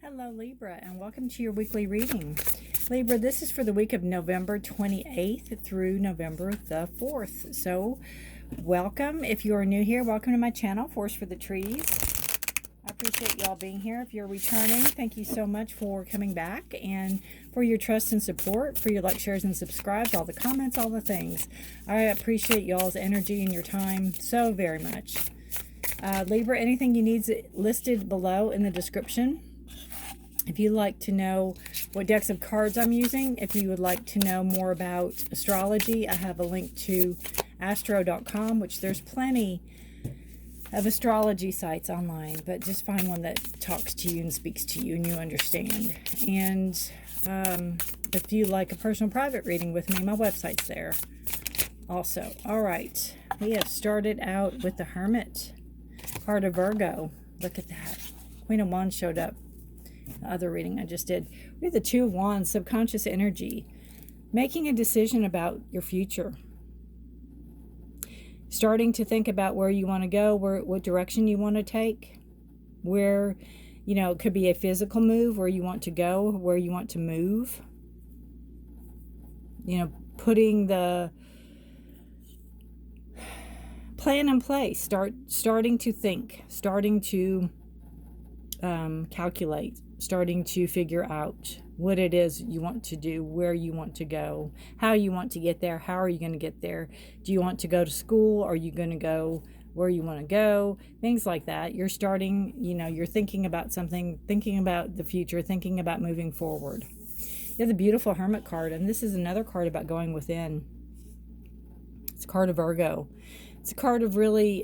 Hello Libra, and welcome to your weekly reading. Libra, this is for the week of November 28th through November the 4th. So welcome. If you are new here, welcome to my channel, Forest for the Trees. I appreciate y'all being here. If you're returning, thank you so much for coming back and for your trust and support, for your likes, shares, and subscribes, all the comments, all the things. I appreciate y'all's energy and your time so very much. Libra, anything you need is listed below in the description. If you'd like to know what decks of cards I'm using, if you would like to know more about astrology, I have a link to astro.com, which there's plenty of astrology sites online, but just find one that talks to you and speaks to you and you understand. And if you like a personal private reading with me, my website's there also. All right, we have started out with the Hermit card of Virgo. Look at that. Queen of Wands showed up. The other reading I just did. We have the Two of Wands, subconscious energy, making a decision about your future, starting to think about where you want to go, what direction you want to take, where, it could be a physical move, where you want to go, where you want to move, putting the plan in place, starting to think, starting to calculate, starting to figure out what it is you want to do, where you want to go, how you want to get there, how are you going to get there, do you want to go to school, are you going to go where you want to go, things like that. You're starting, you're thinking about something, thinking about the future, thinking about moving forward. You have the beautiful Hermit card, and this is another card about going within. It's a card of Virgo. It's a card of really,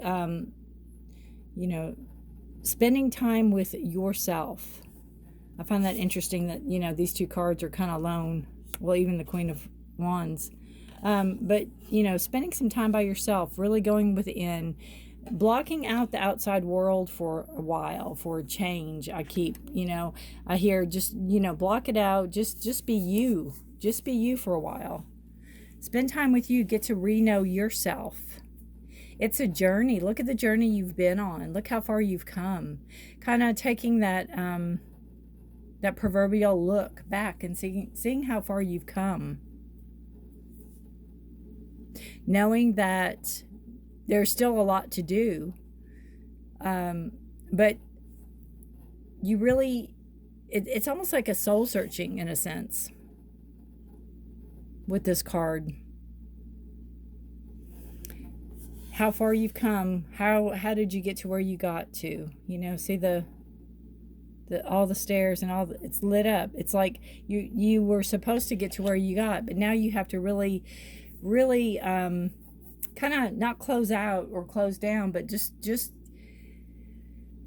spending time with yourself. I find that interesting that, these two cards are kind of alone. Well, even the Queen of Wands. But, spending some time by yourself, really going within, blocking out the outside world for a while, for a change. I hear just, block it out. Just be you. Just be you for a while. Spend time with you. Get to re-know yourself. It's a journey. Look at the journey you've been on. Look how far you've come. Kind of taking that that proverbial look back and seeing how far you've come. Knowing that there's still a lot to do. But you really, it's almost like a soul searching in a sense with this card. How far you've come, how did you get to where you got to? See the all the stairs and it's lit up. It's like you were supposed to get to where you got, but now you have to really kind of not close out or close down, but just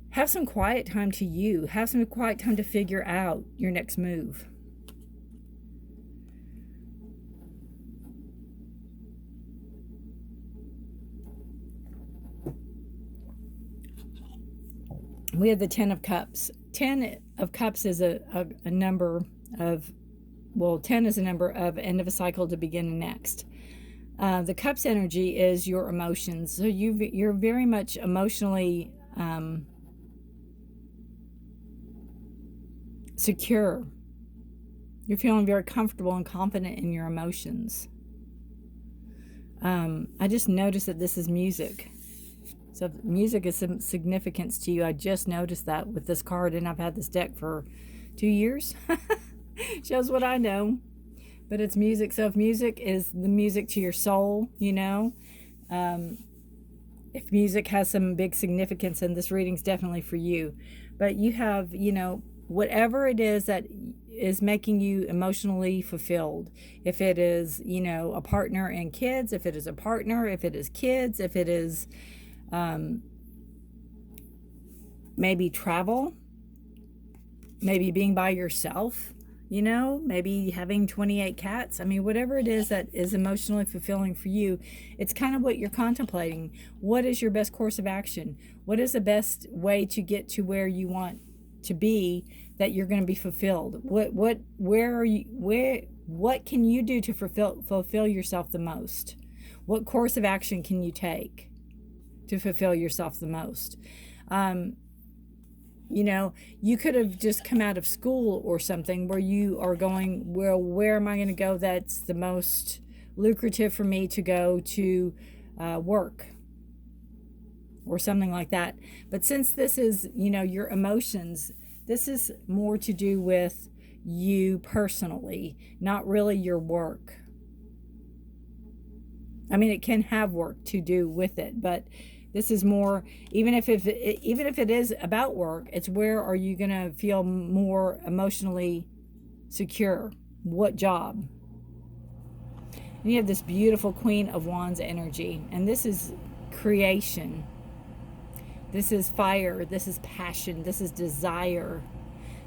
have some quiet time to you. Have some quiet time to figure out your next move. We have the Ten of Cups. 10 of Cups is a number of, 10 is a number of end of a cycle to begin the next. The Cups energy is your emotions. So you're very much emotionally secure. You're feeling very comfortable and confident in your emotions. I just noticed that this is music. So music is some significance to you. I just noticed that with this card, and I've had this deck for 2 years. Shows what I know. But it's music. So if music is the music to your soul, if music has some big significance, and this reading's definitely for you. But you have, whatever it is that is making you emotionally fulfilled. If it is, a partner and kids, if it is a partner, if it is kids, if it is maybe travel, maybe being by yourself, maybe having 28 cats. I mean, whatever it is that is emotionally fulfilling for you, it's kind of what you're contemplating. What is your best course of action? What is the best way to get to where you want to be, that you're going to be fulfilled? What can you do to fulfill yourself the most? What course of action can you take to fulfill yourself the most? You know, you could have just come out of school or something where you are going, well, where am I going to go that's the most lucrative for me to go to work or something like that. But since this is, you know, your emotions, this is more to do with you personally, not really your work. I mean, it can have work to do with it, but this is more, even if it is about work, it's where are you going to feel more emotionally secure? What job? And you have this beautiful Queen of Wands energy, and this is creation. This is fire. This is passion. This is desire.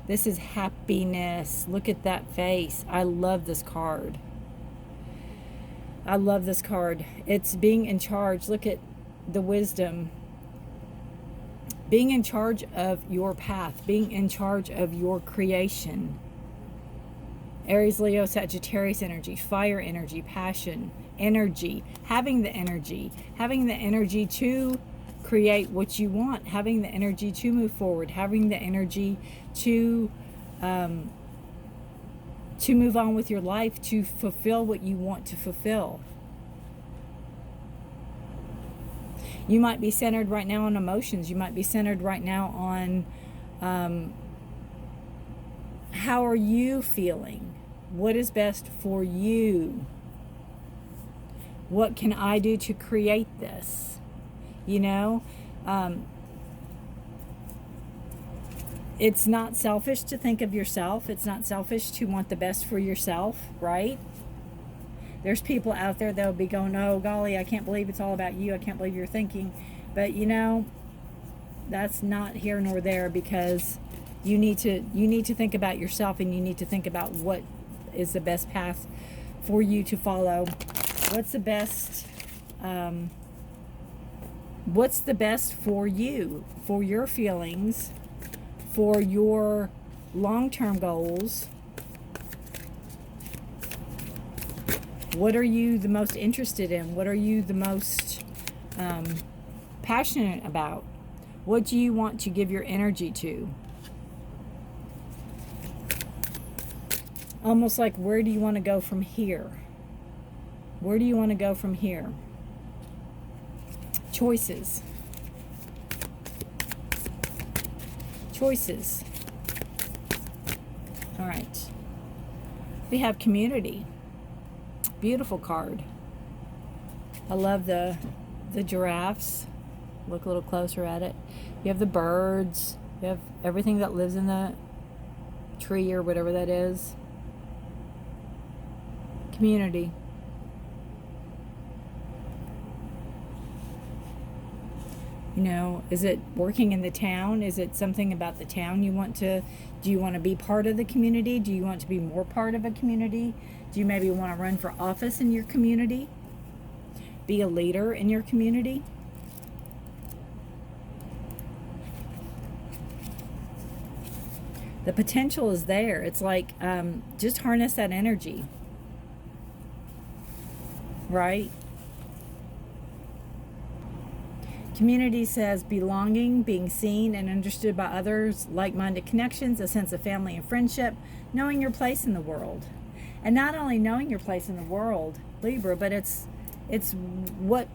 This is happiness. Look at that face. I love this card. I love this card. It's being in charge. Look at the wisdom. Being in charge of your path. Being in charge of your creation. Aries, Leo, Sagittarius energy. Fire energy. Passion. Energy. Having the energy. Having the energy to create what you want. Having the energy to move forward. Having the energy to move on with your life, to fulfill what you want to fulfill. You might be centered right now on emotions. You might be centered right now on how are you feeling? What is best for you? What can I do to create this? You know, it's not selfish to think of yourself. It's not selfish to want the best for yourself, right? There's people out there that will be going, oh, golly, I can't believe it's all about you. I can't believe you're thinking. But, you know, that's not here nor there, because you need to think about yourself, and you need to think about what is the best path for you to follow. What's the best for you, for your feelings, for your long-term goals? What are you the most interested in? What are you the most passionate about? What do you want to give your energy to? Almost like, where do you want to go from here? Where do you want to go from here? Choices. Choices. All right. We have community. Beautiful card. I love the giraffes. Look a little closer at it. You have the birds. You have everything that lives in the tree or whatever that is. Community. You know, is it working in the town? Is it something about the town you want to, do you want to be part of the community? Do you want to be more part of a community? Do you maybe want to run for office in your community? Be a leader in your community? The potential is there. It's like, just harness that energy. Right? Community says belonging, being seen and understood by others, like-minded connections, a sense of family and friendship, knowing your place in the world. And not only knowing your place in the world, Libra, but it's what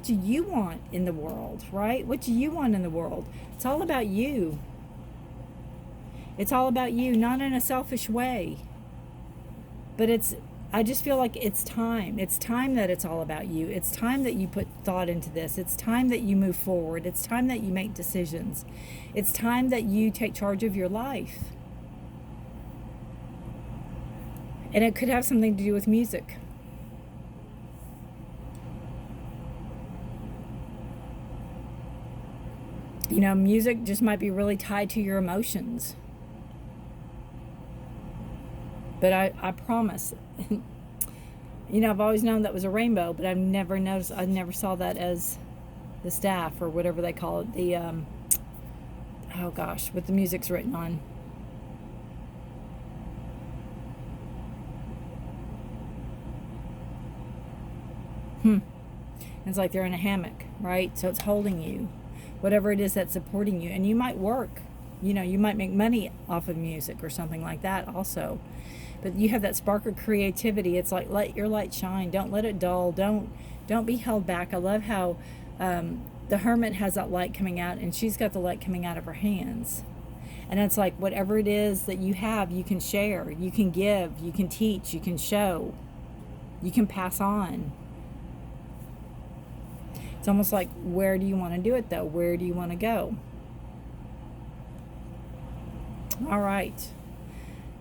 do you want in the world, right? What do you want in the world? It's all about you. It's all about you, not in a selfish way. But I just feel like it's time. It's time that it's all about you. It's time that you put thought into this. It's time that you move forward. It's time that you make decisions. It's time that you take charge of your life. And it could have something to do with music. You know, music just might be really tied to your emotions. But I promise, you know, I've always known that was a rainbow, but I've never noticed, I never saw that as the staff or whatever they call it, the, oh gosh, what the music's written on. It's like they're in a hammock, right? So it's holding you, whatever it is that's supporting you. And you might work you know, you might make money off of music or something like that also. But you have that spark of creativity. It's like, let your light shine. Don't let it dull. Don't be held back. I love how the Hermit has that light coming out, and she's got the light coming out of her hands. And it's like, whatever it is that you have, you can share, you can give, you can teach, you can show, you can pass on. It's almost like, where do you want to do it though? Where do you want to go? All right.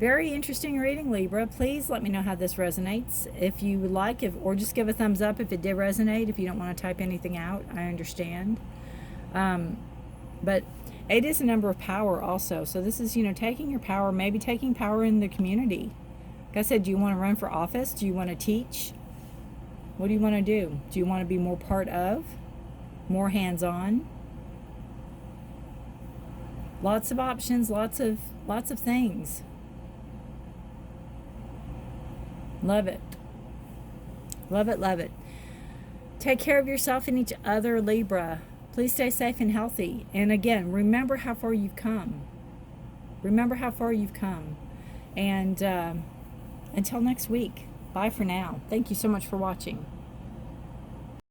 Very interesting reading, Libra. Please let me know how this resonates. If you would like, or just give a thumbs up if it did resonate. If you don't want to type anything out, I understand. But 8 is a number of power also. So this is, you know, taking your power, maybe taking power in the community. Like I said, do you want to run for office? Do you want to teach? What do you want to do? Do you want to be more part of? More hands-on? Lots of options, lots of things. Love it. Love it, love it. Take care of yourself and each other, Libra. Please stay safe and healthy. And again, remember how far you've come. Remember how far you've come. And until next week, bye for now. Thank you so much for watching.